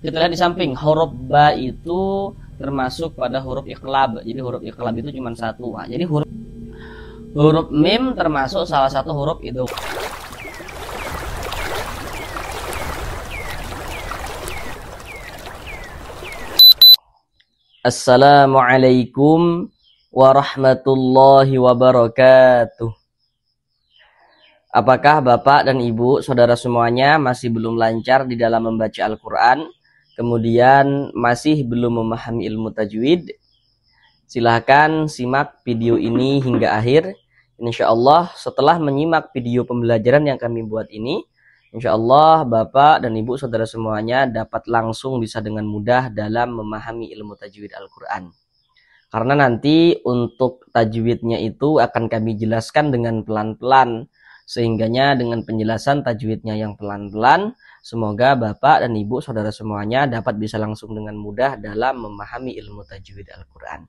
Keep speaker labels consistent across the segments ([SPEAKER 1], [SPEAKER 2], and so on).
[SPEAKER 1] Kita lihat di samping, huruf ba itu termasuk pada huruf iqlab. Jadi huruf iqlab itu cuma satu. Nah, jadi huruf mim termasuk salah satu huruf itu. Assalamualaikum warahmatullahi wabarakatuh. Apakah Bapak dan Ibu, saudara semuanya masih belum lancar di dalam membaca Al-Quran? Kemudian masih belum memahami ilmu tajwid? Silahkan simak video ini hingga akhir. Insya Allah setelah menyimak video pembelajaran yang kami buat ini, insya Allah Bapak dan Ibu saudara semuanya dapat langsung bisa dengan mudah dalam memahami ilmu tajwid Al-Quran. Karena nanti untuk tajwidnya itu akan kami jelaskan dengan pelan-pelan. Sehingganya dengan penjelasan tajwidnya yang pelan-pelan, semoga Bapak dan Ibu saudara semuanya dapat bisa langsung dengan mudah dalam memahami ilmu tajwid Al-Quran.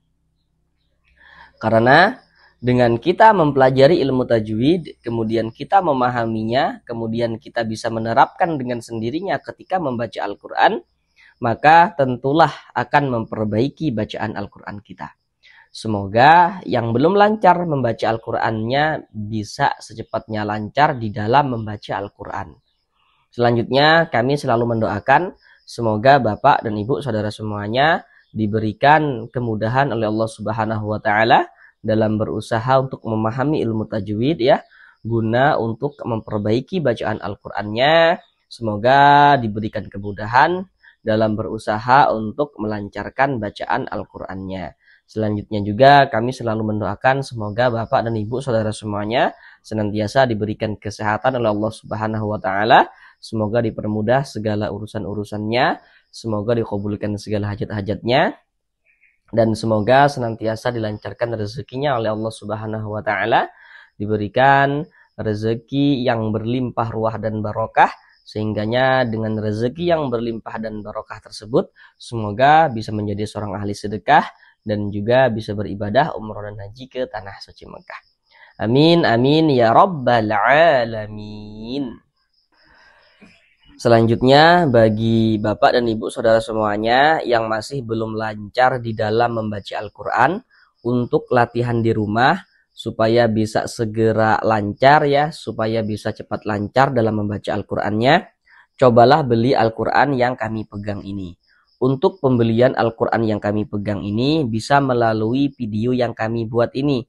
[SPEAKER 1] Karena dengan kita mempelajari ilmu tajwid, kemudian kita memahaminya, kemudian kita bisa menerapkan dengan sendirinya ketika membaca Al-Quran, maka tentulah akan memperbaiki bacaan Al-Quran kita. Semoga yang belum lancar membaca Al-Qurannya bisa secepatnya lancar di dalam membaca Al-Quran. Selanjutnya kami selalu mendoakan semoga Bapak dan Ibu saudara semuanya diberikan kemudahan oleh Allah Subhanahu wa Ta'ala dalam berusaha untuk memahami ilmu tajwid ya, guna untuk memperbaiki bacaan Al-Qurannya. Semoga diberikan kemudahan dalam berusaha untuk melancarkan bacaan Al-Qurannya. Selanjutnya juga kami selalu mendoakan semoga Bapak dan Ibu saudara semuanya senantiasa diberikan kesehatan oleh Allah Subhanahu wa Ta'ala. Semoga dipermudah segala urusan-urusannya, semoga dikabulkan segala hajat-hajatnya, dan semoga senantiasa dilancarkan rezekinya oleh Allah Subhanahu wa Ta'ala, diberikan rezeki yang berlimpah ruah dan barokah, sehingganya dengan rezeki yang berlimpah dan barokah tersebut semoga bisa menjadi seorang ahli sedekah dan juga bisa beribadah umroh dan haji ke tanah suci Mekah. Amin amin ya rabbal alamin. Selanjutnya bagi Bapak dan Ibu saudara semuanya yang masih belum lancar di dalam membaca Al-Quran, untuk latihan di rumah supaya bisa segera lancar ya, supaya bisa cepat lancar dalam membaca Al-Qurannya, cobalah beli Al-Quran yang kami pegang ini. Untuk pembelian Al-Quran yang kami pegang ini bisa melalui video yang kami buat ini.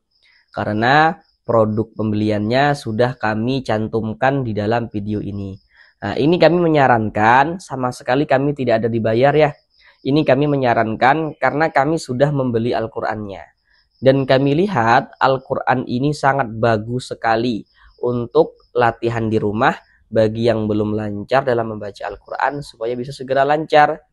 [SPEAKER 1] Karena produk pembeliannya sudah kami cantumkan di dalam video ini. Nah, ini kami menyarankan, sama sekali kami tidak ada dibayar ya. Ini kami menyarankan karena kami sudah membeli Al-Qurannya. Dan kami lihat Al-Quran ini sangat bagus sekali untuk latihan di rumah bagi yang belum lancar dalam membaca Al-Quran supaya bisa segera lancar.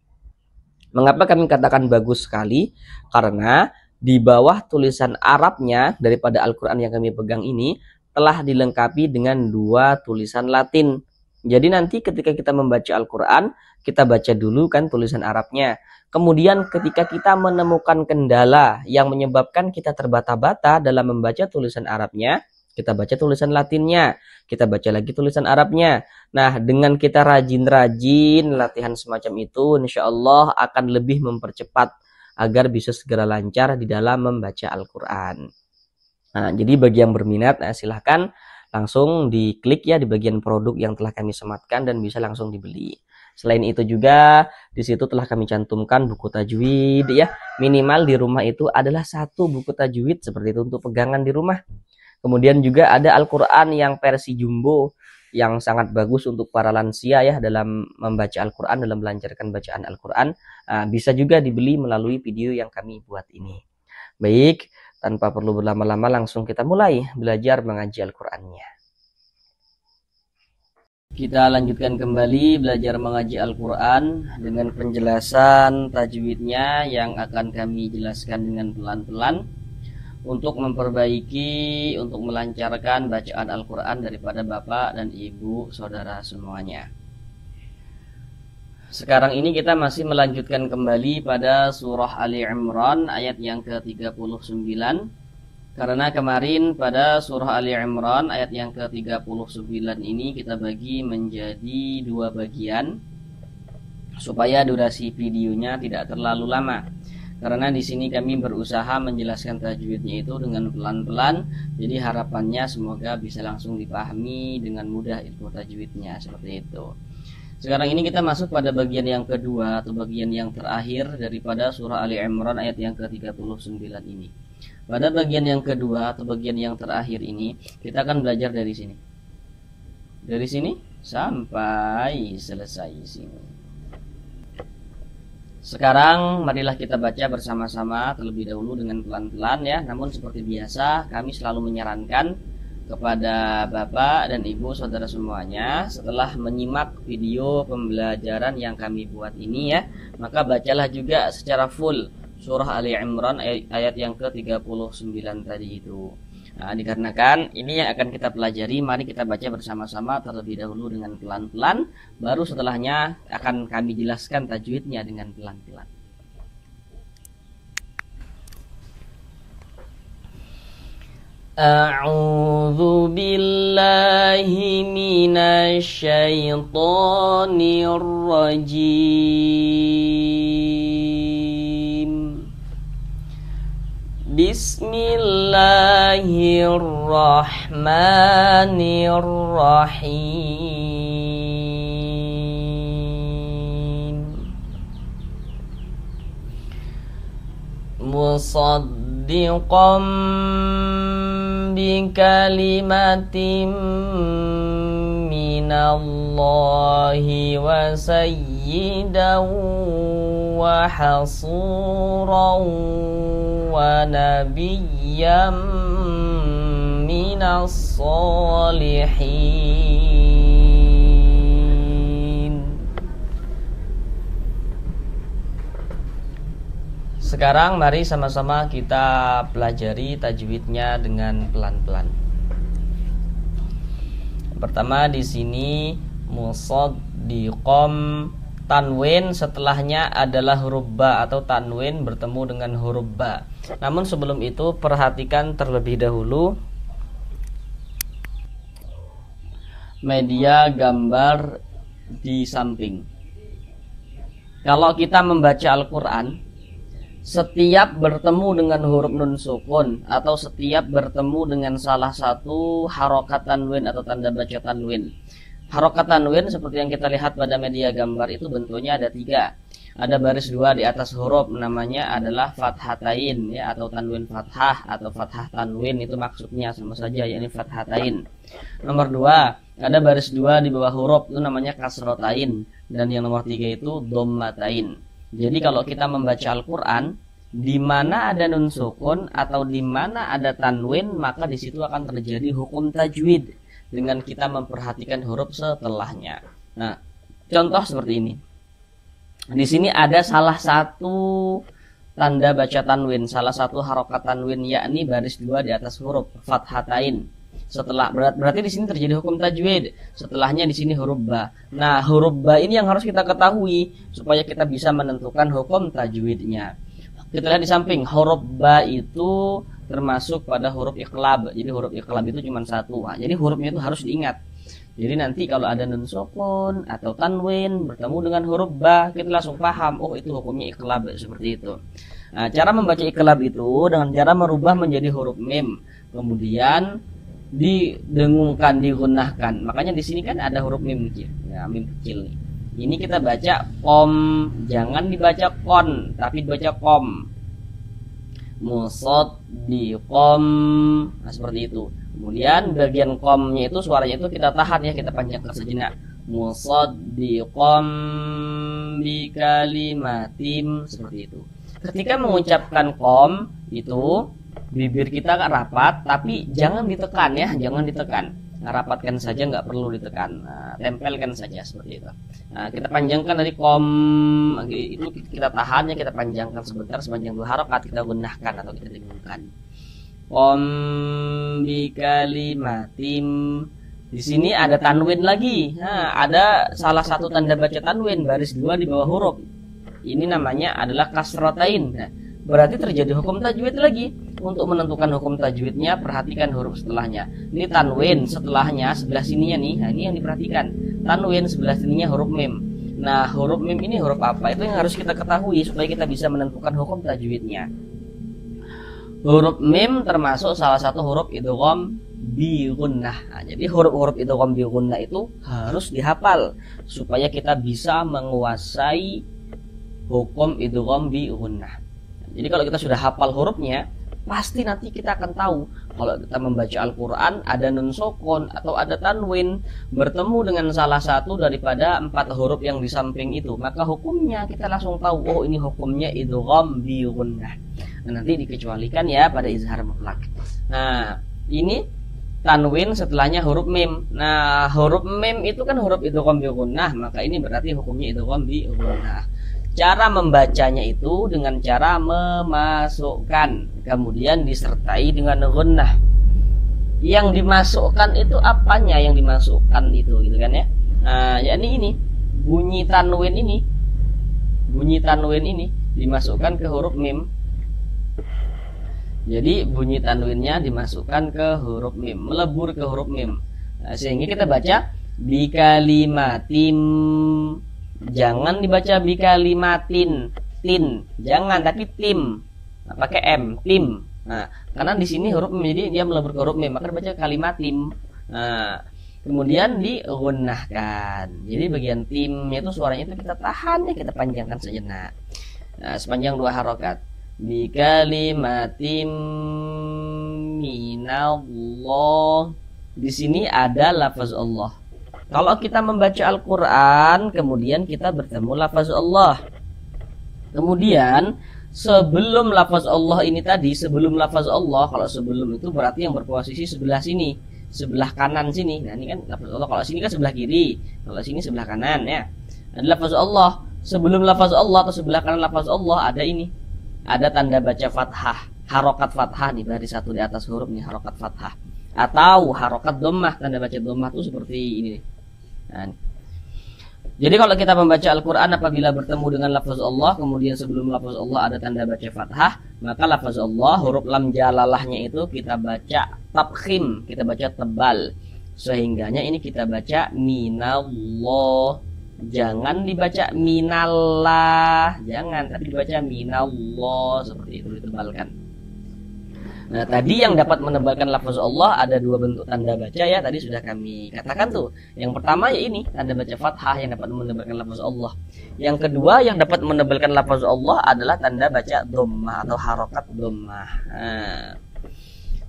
[SPEAKER 1] Mengapa kami katakan bagus sekali? Karena di bawah tulisan Arabnya daripada Al-Quran yang kami pegang ini telah dilengkapi dengan dua tulisan Latin. Jadi nanti ketika kita membaca Al-Quran, kita baca dulu kan tulisan Arabnya. Kemudian ketika kita menemukan kendala yang menyebabkan kita terbata-bata dalam membaca tulisan Arabnya, kita baca tulisan Latinnya, kita baca lagi tulisan Arabnya. Nah, dengan kita rajin-rajin latihan semacam itu, insya Allah akan lebih mempercepat agar bisa segera lancar di dalam membaca Al-Quran. Nah, jadi bagi yang berminat, silahkan langsung diklik ya di bagian produk yang telah kami sematkan dan bisa langsung dibeli. Selain itu juga di situ telah kami cantumkan buku tajwid ya. Minimal di rumah itu adalah satu buku tajwid seperti itu untuk pegangan di rumah. Kemudian juga ada Al-Quran yang versi jumbo yang sangat bagus untuk para lansia ya dalam membaca Al-Quran, dalam melancarkan bacaan Al-Quran. Bisa juga dibeli melalui video yang kami buat ini. Baik, tanpa perlu berlama-lama langsung kita mulai belajar mengaji Al-Qurannya. Kita lanjutkan kembali belajar mengaji Al-Quran dengan penjelasan tajwidnya yang akan kami jelaskan dengan pelan-pelan untuk memperbaiki, untuk melancarkan bacaan Al-Quran daripada Bapak dan Ibu saudara semuanya. Sekarang ini kita masih melanjutkan kembali pada surah Ali Imran ayat yang ke-39. Karena kemarin pada surah Ali Imran ayat yang ke-39 ini kita bagi menjadi dua bagian. supaya durasi videonya tidak terlalu lama. Karena di sini kami berusaha menjelaskan tajwidnya itu dengan pelan-pelan, jadi harapannya semoga bisa langsung dipahami dengan mudah ilmu tajwidnya, seperti itu. Sekarang ini kita masuk pada bagian yang kedua atau bagian yang terakhir daripada surah Ali Imran ayat yang ke-39 ini. Pada bagian yang kedua atau bagian yang terakhir ini kita akan belajar dari sini. Dari sini sampai selesai sini. Sekarang marilah kita baca bersama-sama terlebih dahulu dengan pelan-pelan ya. Namun seperti biasa kami selalu menyarankan kepada Bapak dan Ibu saudara semuanya, setelah menyimak video pembelajaran yang kami buat ini ya, maka bacalah juga secara full surah Ali Imran ayat yang ke-39 tadi itu. Nah, dikarenakan ini yang akan kita pelajari, mari kita baca bersama-sama terlebih dahulu dengan pelan-pelan, baru setelahnya akan kami jelaskan tajwidnya dengan pelan-pelan. A'udzu billahi minasy syaithanir rajim. Bismillahirrahmanirrahim. Musaddiqan bikalimatin minallahi wa sayyidan wa hasuran wa nabiyyam minas solihin. Sekarang mari sama-sama kita pelajari tajwidnya dengan pelan-pelan. Pertama di sini musaddiqom, tanwin setelahnya adalah huruf ba atau tanwin bertemu dengan huruf ba. Namun sebelum itu perhatikan terlebih dahulu media gambar di samping. Kalau kita membaca Al-Quran, setiap bertemu dengan huruf nun sukun atau setiap bertemu dengan salah satu harokat tanwin atau tanda baca tanwin. Harokat tanwin seperti yang kita lihat pada media gambar itu bentuknya ada 3. Ada baris 2 di atas huruf, namanya adalah fathatain ya, atau tanwin fathah atau fathah tanwin, itu maksudnya sama saja, yakni fathatain. Nomor 2 ada baris 2 di bawah huruf, itu namanya kasrotain, dan yang nomor 3 itu dhammatain. Jadi kalau kita membaca Al-Quran, di mana ada nun sukun atau di mana ada tanwin, maka di situ akan terjadi hukum tajwid dengan kita memperhatikan huruf setelahnya. Nah, contoh seperti ini. Di sini ada salah satu tanda baca tanwin, salah satu harokat tanwin, yakni baris 2 di atas huruf fathatain. Setelah berarti di sini terjadi hukum tajwid. Setelahnya di sini huruf ba. Nah, huruf ba ini yang harus kita ketahui supaya kita bisa menentukan hukum tajwidnya. Kita lihat di samping, huruf ba itu termasuk pada huruf iqlab. Jadi huruf iqlab itu cuma 1. Nah, jadi hurufnya itu harus diingat. Jadi nanti kalau ada nun sukun atau tanwin bertemu dengan huruf ba, kita langsung paham, oh itu hukumnya iqlab, seperti itu. Nah, cara membaca iqlab itu dengan cara merubah menjadi huruf mim, kemudian didengungkan, digunahkan. Makanya di sini kan ada huruf mim kecil, ya, mim kecil nih. Ini kita baca kom, jangan dibaca kon, tapi dibaca kom. Musaddiqom, nah seperti itu. Kemudian bagian komnya itu suaranya itu kita tahan ya, kita panjangkan sejenak. Musaddiqom bikalimatim, seperti itu. Ketika mengucapkan kom itu bibir kita agak rapat, tapi jangan ditekan ya, jangan ditekan. Nah, rapatkan saja, nggak perlu ditekan. Nah, tempelkan saja seperti itu. Nah, kita panjangkan dari kom itu, kita tahan ya, kita panjangkan sebentar sepanjang 2 harokat, kita gunahkan atau kita dengungkan. Kom bikalimatim. Di sini ada tanwin lagi. Nah, ada salah satu tanda baca tanwin baris 2 di bawah huruf. Ini namanya adalah kasrotain. Nah, berarti terjadi hukum tajwid lagi. Untuk menentukan hukum tajwidnya, perhatikan huruf setelahnya. Ini tanwin, setelahnya sebelah sininya nih. Nah, ini yang diperhatikan. Tanwin sebelah sininya huruf mim. Nah, huruf mim ini huruf apa? Itu yang harus kita ketahui supaya kita bisa menentukan hukum tajwidnya. Huruf mim termasuk salah satu huruf idgham bi gunnah. Nah, jadi huruf-huruf idgham bi gunnah itu harus dihafal supaya kita bisa menguasai hukum idgham bi gunnah. Jadi kalau kita sudah hafal hurufnya, pasti nanti kita akan tahu kalau kita membaca Al-Quran ada nun sukun atau ada tanwin bertemu dengan salah satu daripada 4 huruf yang di samping itu, maka hukumnya kita langsung tahu, oh ini hukumnya idgham bi gunnah. Nah, nanti dikecualikan ya pada izhar mutlak. Nah, ini tanwin setelahnya huruf mim. Nah, huruf mim itu kan huruf idgham bi gunnah, maka ini berarti hukumnya idgham bi gunnah. Cara membacanya itu dengan cara memasukkan, kemudian disertai dengan gunnah. Yang dimasukkan itu apanya yang dimasukkan itu, gitu kan ya? Nah, yakni ini bunyi tanwin ini dimasukkan ke huruf mim. Jadi bunyi tanwinnya dimasukkan ke huruf mim, melebur ke huruf mim. Nah, sehingga kita baca bi kalimatim. Jangan dibaca bi kalimatin, tin. Jangan, tapi tim. Nah, pakai m, tim. Nah, karena di sini huruf mim, jadi dia melebur ke huruf mim, maka dibaca kalimatim. Nah, kemudian digunnahkan. Jadi bagian timnya itu suaranya itu kita tahan ya, kita panjangkan sejenak. Nah, sepanjang 2 harokat. Bi kalimatim minallah. Di sini ada lafaz Allah. Kalau kita membaca Al-Quran, kemudian kita bertemu lafaz Allah. Kemudian sebelum lafaz Allah ini tadi, sebelum lafaz Allah, kalau sebelum itu berarti yang berposisi sebelah sini, sebelah kanan sini. Nah, ini kan lafaz Allah. Kalau sini kan sebelah kiri, kalau sini sebelah kanan ya. Ada lafaz Allah. Sebelum lafaz Allah atau sebelah kanan lafaz Allah ada ini. Ada tanda baca fathah, harokat fathah nih, berarti satu di atas huruf nih, harokat fathah. Atau harokat dhammah, tanda baca dhammah itu seperti ini nih. Nah, jadi kalau kita membaca Al-Quran apabila bertemu dengan lafaz Allah, kemudian sebelum lafaz Allah ada tanda baca fathah, maka lafaz Allah huruf lam jalalahnya itu kita baca tabkhim, kita baca tebal, sehingganya ini kita baca minallah. Jangan dibaca minallah, jangan, tapi dibaca minallah, seperti itu, ditebalkan. Nah, tadi yang dapat menebalkan lafaz Allah ada 2 bentuk tanda baca ya, tadi sudah kami katakan tuh. Yang pertama ya ini, tanda baca fathah yang dapat menebalkan lafaz Allah. Yang kedua yang dapat menebalkan lafaz Allah adalah tanda baca dhammah atau harokat dhammah. Nah,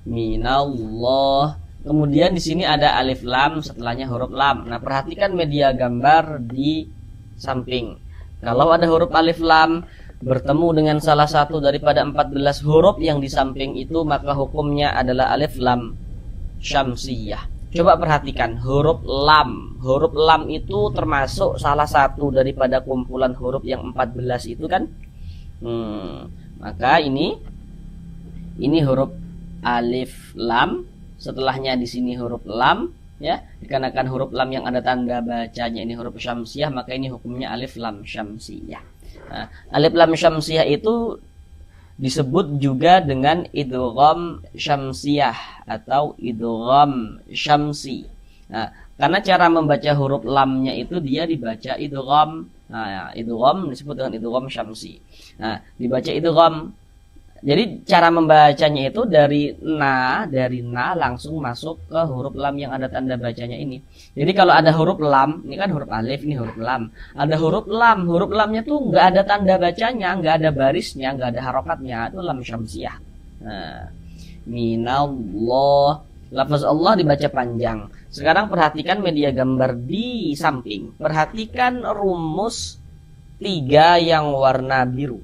[SPEAKER 1] minallah. Kemudian di sini ada alif lam setelahnya huruf lam. Nah, perhatikan media gambar di samping. Kalau ada huruf alif lam bertemu dengan salah satu daripada 14 huruf yang di samping itu, maka hukumnya adalah alif lam syamsiyah. Coba perhatikan huruf lam. Huruf lam itu termasuk salah satu daripada kumpulan huruf yang 14 itu kan. Maka ini huruf alif lam, setelahnya di sini huruf lam ya. Dikarenakan huruf lam yang ada tanda bacanya ini huruf syamsiyah, maka ini hukumnya alif lam syamsiyah. Nah, alif lam syamsiyah itu disebut juga dengan idgham syamsiyah atau idgham syamsi. Nah, karena cara membaca huruf lamnya itu dia dibaca idgham. Nah, idgham disebut dengan idgham syamsi. Nah, dibaca idgham. Jadi cara membacanya itu dari na langsung masuk ke huruf lam yang ada tanda bacanya ini. Jadi kalau ada huruf lam, ini kan huruf alif, ini huruf lam. Ada huruf lamnya tuh nggak ada tanda bacanya, nggak ada barisnya, nggak ada harokatnya, itu lam syamsiyah. Nah, minallah, lafaz Allah dibaca panjang. Sekarang perhatikan media gambar di samping. Perhatikan rumus 3 yang warna biru.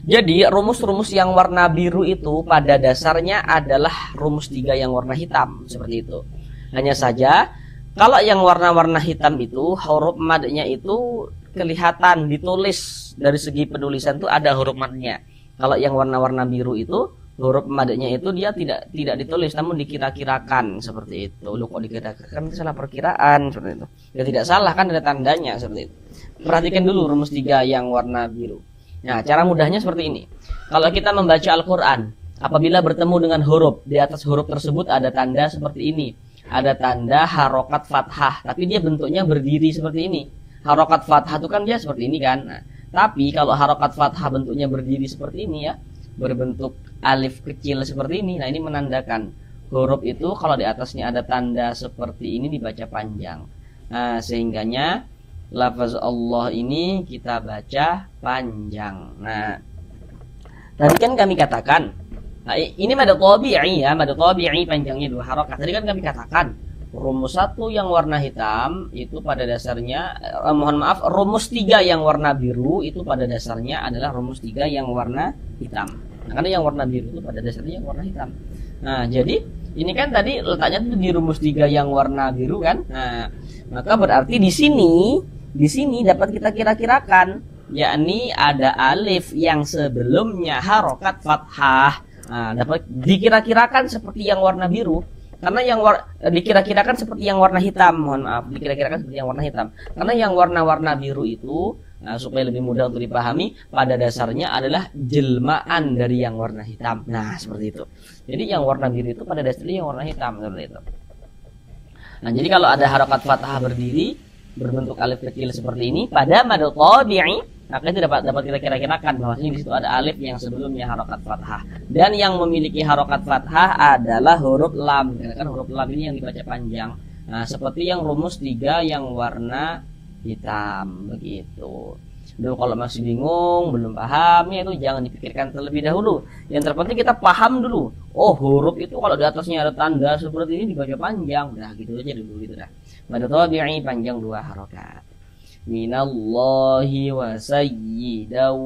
[SPEAKER 1] Jadi rumus-rumus yang warna biru itu pada dasarnya adalah rumus 3 yang warna hitam, seperti itu. Hanya saja kalau yang warna-warna hitam itu huruf madnya itu kelihatan ditulis, dari segi penulisan itu ada huruf madnya. Kalau yang warna-warna biru itu huruf madnya itu dia tidak ditulis, namun dikira-kirakan, seperti itu. Loh, kok dikira-kirakan, itu salah perkiraan, seperti itu. Ya tidak salah, kan ada tandanya, seperti itu. Perhatikan dulu rumus 3 yang warna biru. Nah, cara mudahnya seperti ini. Kalau kita membaca Al-Quran, apabila bertemu dengan huruf, di atas huruf tersebut ada tanda seperti ini. Ada tanda harokat fathah, tapi dia bentuknya berdiri seperti ini. harokat fathah itu kan dia seperti ini kan. Nah, tapi kalau harokat fathah bentuknya berdiri seperti ini ya, berbentuk alif kecil seperti ini, nah ini menandakan huruf itu kalau di atasnya ada tanda seperti ini dibaca panjang. Nah, sehingganya lafaz Allah ini kita baca panjang. Nah, tadi kan kami katakan, nah ini mad tabi'i ya, mad tabi'i panjangnya 2 harokat. Tadi kan kami katakan rumus 1 yang warna hitam itu pada dasarnya rumus 3 yang warna biru itu pada dasarnya adalah rumus 3 yang warna hitam. Nah, karena yang warna biru itu pada dasarnya yang warna hitam. Nah, jadi ini kan tadi letaknya itu di rumus 3 yang warna biru kan. Nah, maka berarti di sini dapat kita kira-kirakan, yakni ada alif yang sebelumnya harokat fathah. Nah, dapat dikira-kirakan seperti yang warna biru. Karena yang dikira-kirakan seperti yang warna hitam, mohon maaf, dikira-kirakan seperti yang warna hitam. Karena yang warna-warna biru itu, nah, supaya lebih mudah untuk dipahami, pada dasarnya adalah jelmaan dari yang warna hitam. Nah, seperti itu. Jadi yang warna biru itu pada dasarnya yang warna hitam, seperti itu. Nah, jadi kalau ada harokat fathah berdiri berbentuk alif kecil seperti ini pada mad tabi'i, maka itu dapat kita kira-kirakan bahwasanya di situ ada alif yang sebelumnya harokat fathah, dan yang memiliki harokat fathah adalah huruf lam. Karena kan huruf lam ini yang dibaca panjang. Nah, seperti yang rumus 3 yang warna hitam begitu. Duh, kalau masih bingung, belum paham ya itu jangan dipikirkan terlebih dahulu. Yang terpenting kita paham dulu. Oh, huruf itu kalau di atasnya ada tanda seperti ini dibaca panjang. Nah, gitu aja dulu gitu dah. Mad tabi'i panjang 2 harokat. Minallahi wa sayyidaw.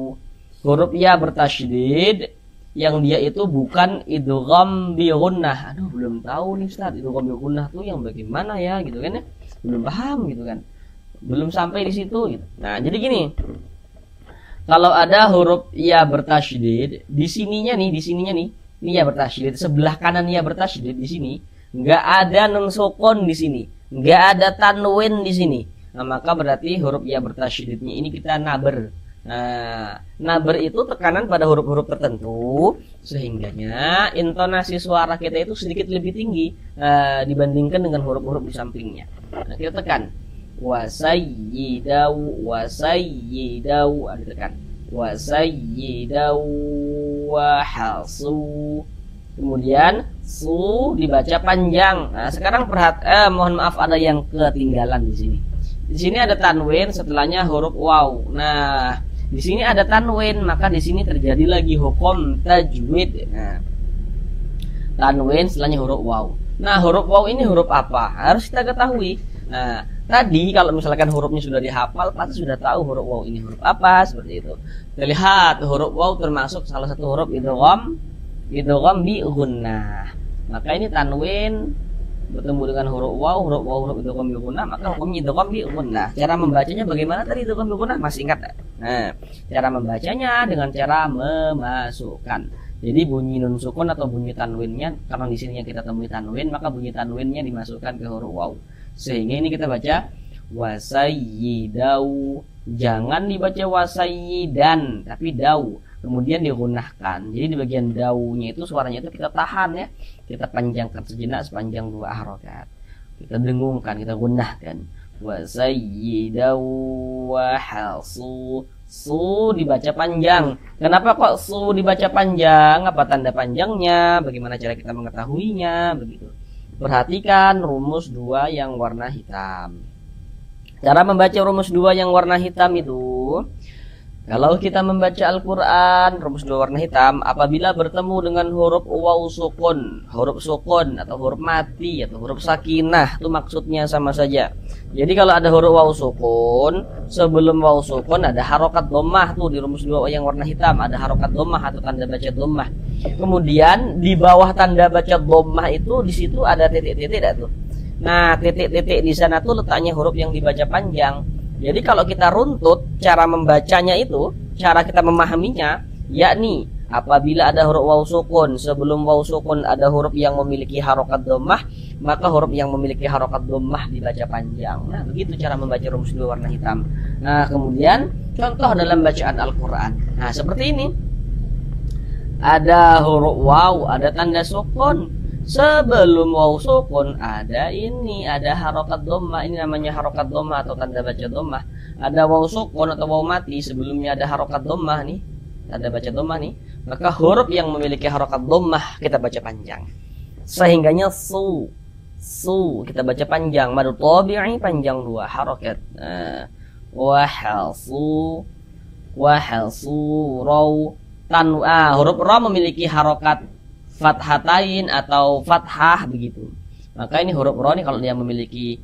[SPEAKER 1] Huruf ya bertasydid yang dia itu bukan idgham bi gunnah. Aduh, belum tahu nih Ustaz, idgham bi gunnah tuh yang bagaimana ya gitu kan ya. Belum paham gitu kan. Belum sampai di situ gitu. Nah, jadi gini. Kalau ada huruf ya bertasydid, di sininya nih, ini ya bertasydid, sebelah kanan ya bertasydid di sini, enggak ada nun sukun di sini, enggak ada tanwin di sini. Nah, maka berarti huruf ya bertasydidnya ini kita naber. Nah, naber itu tekanan pada huruf-huruf tertentu sehingganya intonasi suara kita itu sedikit lebih tinggi dibandingkan dengan huruf-huruf di sampingnya. Nah, kita tekan wasayyidau, ditekan wasayyidau wa hasu. Kemudian su dibaca panjang. Nah, sekarang mohon maaf ada yang ketinggalan di sini. Di sini ada tanwin, setelahnya huruf waw. Nah, di sini ada tanwin, maka di sini terjadi lagi hukum tajwid. Nah, tanwin setelahnya huruf waw. Nah, huruf waw ini huruf apa? Harus kita ketahui. Nah, tadi kalau misalkan hurufnya sudah dihafal, pasti sudah tahu huruf waw ini huruf apa, seperti itu. Kita lihat huruf waw termasuk salah satu huruf idgham bi gunnah. Maka ini tanwin bertemu dengan huruf waw idgham bi gunnah, maka hukumnya idgham bi gunnah. Cara membacanya bagaimana tadi idgham bi gunnah? Masih ingat? Nah, cara membacanya dengan cara memasukkan. Jadi bunyi nun sukun atau bunyi tanwinnya, karena di sini kita temui tanwin, maka bunyi tanwinnya dimasukkan ke huruf waw. Sehingga ini kita baca wasayyidau. Jangan dibaca wasayyidan, tapi dau. Kemudian digunahkan. Jadi di bagian daunya itu suaranya itu kita tahan ya. Kita panjangkan sejenak sepanjang 2 harokat. Kita dengungkan, kita gunahkan. Wasayyidau wa hasu. Su dibaca panjang. Kenapa kok su dibaca panjang? Apa tanda panjangnya? Bagaimana cara kita mengetahuinya? Begitu. Perhatikan rumus 2 yang warna hitam. Cara membaca rumus 2 yang warna hitam itu, kalau kita membaca Al-Quran rumus 2 warna hitam, apabila bertemu dengan huruf waw sukun, huruf sukun atau huruf mati atau huruf sakinah, itu maksudnya sama saja. Jadi kalau ada huruf waw sukun, sebelum waw sukun ada harokat dhammah tuh di rumus 2 yang warna hitam, ada harokat dhammah atau tanda baca dhammah. Kemudian di bawah tanda baca dhammah itu di situ ada titik-titik tuh. Nah, titik-titik di sana tuh letaknya huruf yang dibaca panjang. Jadi kalau kita runtut cara membacanya itu, cara kita memahaminya, yakni apabila ada huruf waw sukun, sebelum waw sukun ada huruf yang memiliki harokat dhammah, maka huruf yang memiliki harokat dhammah dibaca panjang. Nah, begitu cara membaca rumus 2 warna hitam. Nah, kemudian contoh dalam bacaan Al-Quran. Nah, seperti ini. Ada huruf waw, ada tanda sukun. Sebelum waw sukun ada ini, ada harokat dhammah. Ini namanya harokat dhammah atau tanda baca dhammah. Ada waw sukun atau waw mati, sebelumnya ada harokat dhammah nih, tanda baca dhammah nih. Maka huruf yang memiliki harokat dhammah kita baca panjang. Sehingganya su kita baca panjang. Madu tabi'i panjang 2 harokat. Wahalsu raw huruf ra memiliki harokat fathatain atau fathah begitu. Maka ini huruf ra ini kalau dia memiliki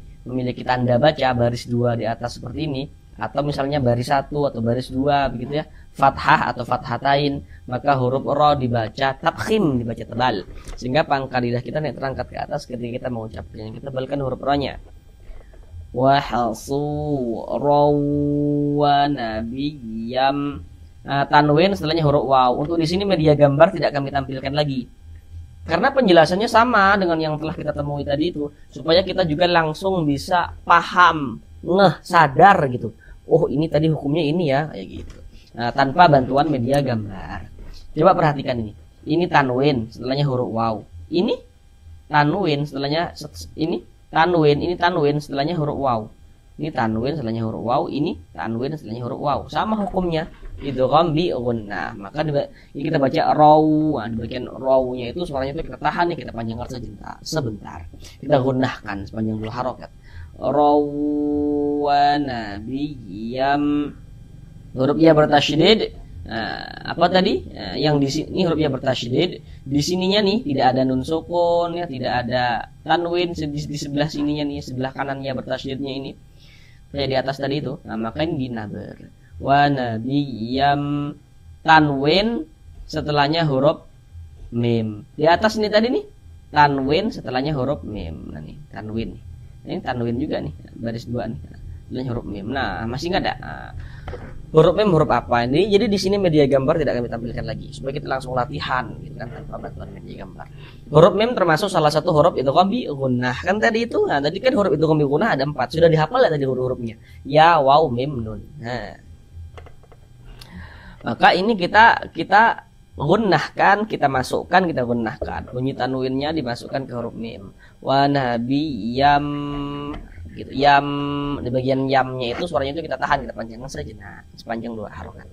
[SPEAKER 1] tanda baca baris 2 di atas seperti ini, atau misalnya baris 1 atau baris 2 begitu ya, fathah atau fathatain, maka huruf ra dibaca tafkhim, dibaca tebal, sehingga pangkal lidah kita naik terangkat ke atas ketika kita mengucapkan. Kita tebalkan huruf ra-nya. Wa hasu rawa nabiyam. Tanwin setelahnya huruf waw. Untuk di sini media gambar tidak kami tampilkan lagi, karena penjelasannya sama dengan yang telah kita temui tadi itu, supaya kita juga langsung bisa paham, sadar gitu. Oh, ini tadi hukumnya ini ya, kayak gitu. Tanpa bantuan media gambar. Coba perhatikan ini. Ini tanwin, setelahnya huruf waw. Ini tanwin, setelahnya ini tanwin, setelahnya huruf waw. Ini tanwin, setelahnya huruf waw. Ini tanwin, setelahnya huruf waw. Sama hukumnya. Idgham bi gunnah. Maka ini kita baca raw. Di bagian rawnya itu suaranya itu kita tahan nih, kita panjangkan sebentar. Kita gunnahkan sepanjang 2 harokat. Rawa nabiyam. Huruf ya bertasydid. Apa tadi? Yang di sini huruf ya bertasydid. Di sininya nih tidak ada nun sukun ya, tidak ada tanwin di sebelah sininya nih, sebelah kanannya bertasydidnya ini. Kayak di atas tadi itu. Maka ini dinaber. Wa nabiyam, tanwin setelahnya huruf mim. Di atas ini tadi nih tanwin setelahnya huruf mim. Nah nih tanwin. Ini tanwin juga nih, baris 2 nih. Setelahnya huruf mim. Nah, masih nggak ada. Huruf mim huruf apa ini? Jadi di sini media gambar tidak kami tampilkan lagi supaya kita langsung latihan gitu kan, tanpa bantuan media gambar. Huruf mim termasuk salah satu huruf idgham bi gunnah. Kan tadi itu. Nah, tadi kan huruf idgham bi gunnah ada 4. Sudah dihafal ya tadi huruf-hurufnya? Ya, waw, mim, nun. Nah, maka ini kita gunnahkan, kita masukkan, kita gunnahkan. Bunyi tanwinnya dimasukkan ke huruf mim. Wa nabiyam gitu. Yam, di bagian yamnya itu suaranya itu kita tahan, kita panjangkan saja. Nah, sepanjang 2 harokat.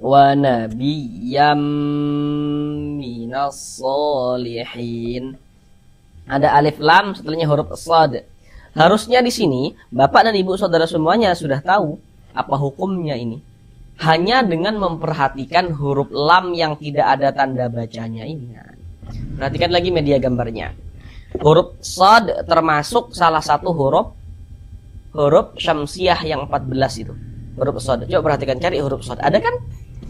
[SPEAKER 1] Wa nabiyam minas solihin. Ada alif lam setelahnya huruf shad. Harusnya di sini Bapak dan Ibu saudara semuanya sudah tahu apa hukumnya ini. Hanya dengan memperhatikan huruf lam yang tidak ada tanda bacanya ini. Perhatikan lagi media gambarnya. Huruf shad termasuk salah satu huruf syamsiah yang 14 itu. Huruf shad. Coba perhatikan, cari huruf shad. Ada kan?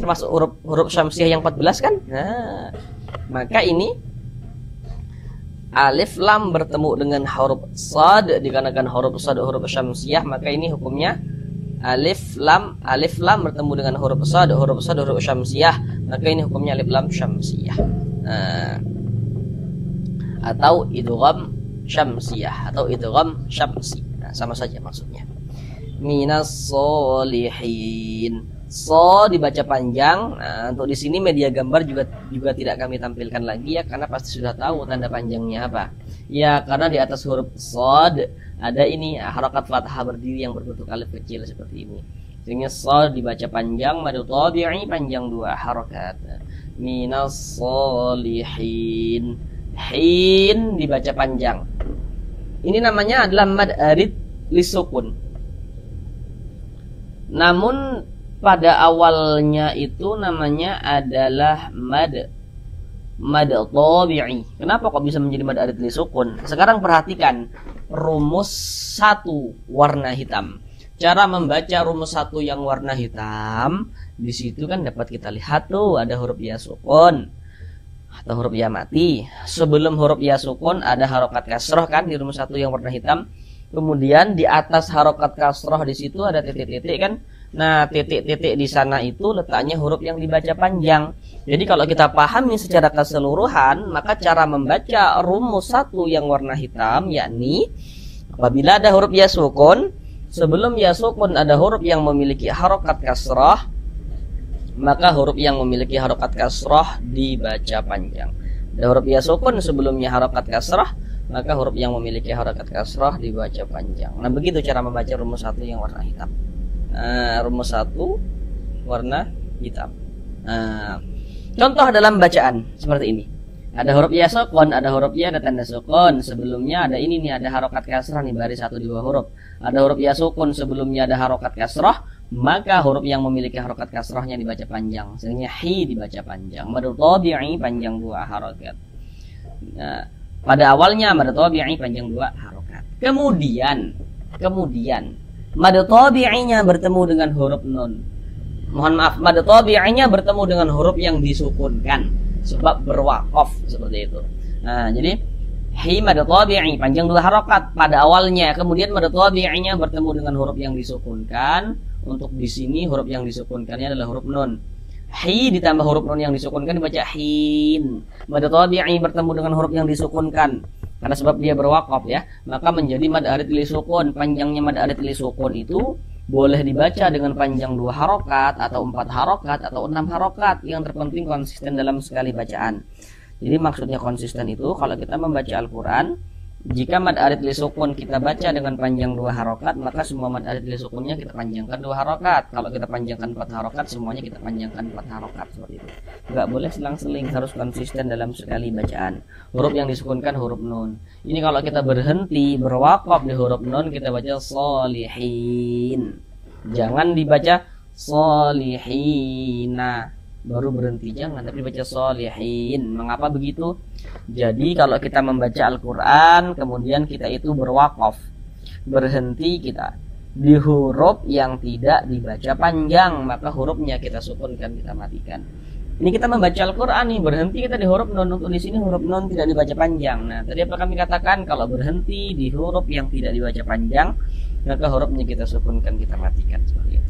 [SPEAKER 1] Termasuk huruf syamsiah yang 14 kan? Nah, maka ini alif lam bertemu dengan huruf shad, dikarenakan huruf shad huruf syamsiah, maka ini hukumnya alif lam bertemu dengan huruf shad huruf syamsiah, maka ini hukumnya alif lam syamsiah. Atau idgham syamsiah atau idgham syamsi. Nah, sama saja maksudnya. Minas solihin. So dibaca panjang. Nah, untuk di sini media gambar juga tidak kami tampilkan lagi ya, karena pasti sudah tahu tanda panjangnya apa. Ya, karena di atas huruf shad ada ini harakat fathah berdiri yang berbentuk alif kecil seperti ini. Sehingga shad dibaca panjang, madu tabi'i panjang 2 harakat. Minas solihin. Hin dibaca panjang. Ini namanya adalah mad arid lisukun. Namun pada awalnya itu namanya adalah mad tabi'i. Kenapa kok bisa menjadi mad arid lisukun? Sekarang perhatikan rumus 1 warna hitam. Cara membaca rumus 1 yang warna hitam, di situ kan dapat kita lihat tuh ada huruf ya sukun atau huruf ya mati. Sebelum huruf ya sukun ada harokat kasroh kan di rumus 1 yang warna hitam. Kemudian di atas harokat kasroh di situ ada titik-titik kan. Nah, titik-titik di sana itu letaknya huruf yang dibaca panjang. Jadi kalau kita pahami secara keseluruhan, maka cara membaca rumus 1 yang warna hitam yakni apabila ada huruf ya sukun, sebelum ya sukun ada huruf yang memiliki harokat kasroh, maka huruf yang memiliki harokat kasrah dibaca panjang. Ada huruf ya sukun sebelumnya harokat kasrah, maka huruf yang memiliki harokat kasrah dibaca panjang. Nah, begitu cara membaca rumus 1 yang warna hitam. Rumus 1 warna hitam. Contoh dalam bacaan seperti ini. Ada huruf ya sukun, ada huruf ya, ada tanda sukun. Sebelumnya ada ini nih, ada harokat kasrah nih, baris 1 di bawah huruf. Ada huruf ya sukun, sebelumnya ada harokat kasrah, maka huruf yang memiliki harokat kasrahnya dibaca panjang. Misalnya hi dibaca panjang. Mad tabi'i panjang 2 harokat. Nah, pada awalnya mad tabi'i panjang 2 harokat. Kemudian mad tabi'inya bertemu dengan huruf nun. Mohon maaf, mad tabi'inya bertemu dengan huruf yang disukunkan. Sebab berwaqaf seperti itu. Nah, jadi hi mad tabi'i panjang 2 harokat pada awalnya, kemudian mad tabi'inya bertemu dengan huruf yang disukunkan. Untuk di sini huruf yang disukunkannya adalah huruf nun. Hi ditambah huruf nun yang disukunkan dibaca hin. Mad tabi'i bertemu dengan huruf yang disukunkan karena sebab dia berwaqaf ya, maka menjadi mad arid li sukun. Panjangnya mad arid li sukun itu boleh dibaca dengan panjang 2 harokat atau 4 harokat atau 6 harokat. Yang terpenting konsisten dalam sekali bacaan. Jadi maksudnya konsisten itu kalau kita membaca Al-Quran, jika mad arid li sukun kita baca dengan panjang 2 harokat, maka semua mad arid li sukunnya kita panjangkan 2 harokat. Kalau kita panjangkan 4 harokat, semuanya kita panjangkan 4 harokat seperti itu. Nggak boleh selang-seling, harus konsisten dalam sekali bacaan. Huruf yang disukunkan huruf nun. Ini kalau kita berhenti berwaqaf di huruf nun, kita baca sholihin. Jangan dibaca sholihina baru berhenti, jangan, tapi baca sholihin. Mengapa begitu? Jadi kalau kita membaca Al-Quran kemudian kita itu berwaqaf, berhenti kita di huruf yang tidak dibaca panjang, maka hurufnya kita sukunkan, kita matikan. Ini kita membaca Al-Quran nih, berhenti kita di huruf nun. Untuk di sini huruf nun tidak dibaca panjang. Nah, tadi apa kami katakan? Kalau berhenti di huruf yang tidak dibaca panjang, maka hurufnya kita sukunkan, kita matikan seperti itu.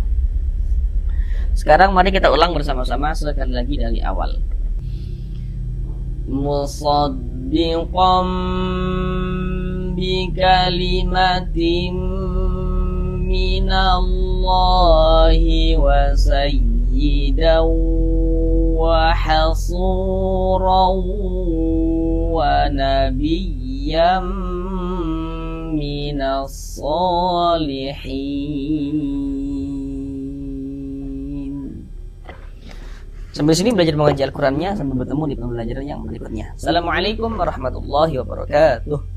[SPEAKER 1] Sekarang mari kita ulang bersama-sama sekali lagi dari awal. Musaddiqam bi kalimatin minallahi wa sayyidan wa hasuran wa nabiyyam minas salihin. Sampai sini belajar mengaji Al-Qurannya, sampai bertemu di pembelajaran yang berikutnya. Assalamualaikum warahmatullahi wabarakatuh.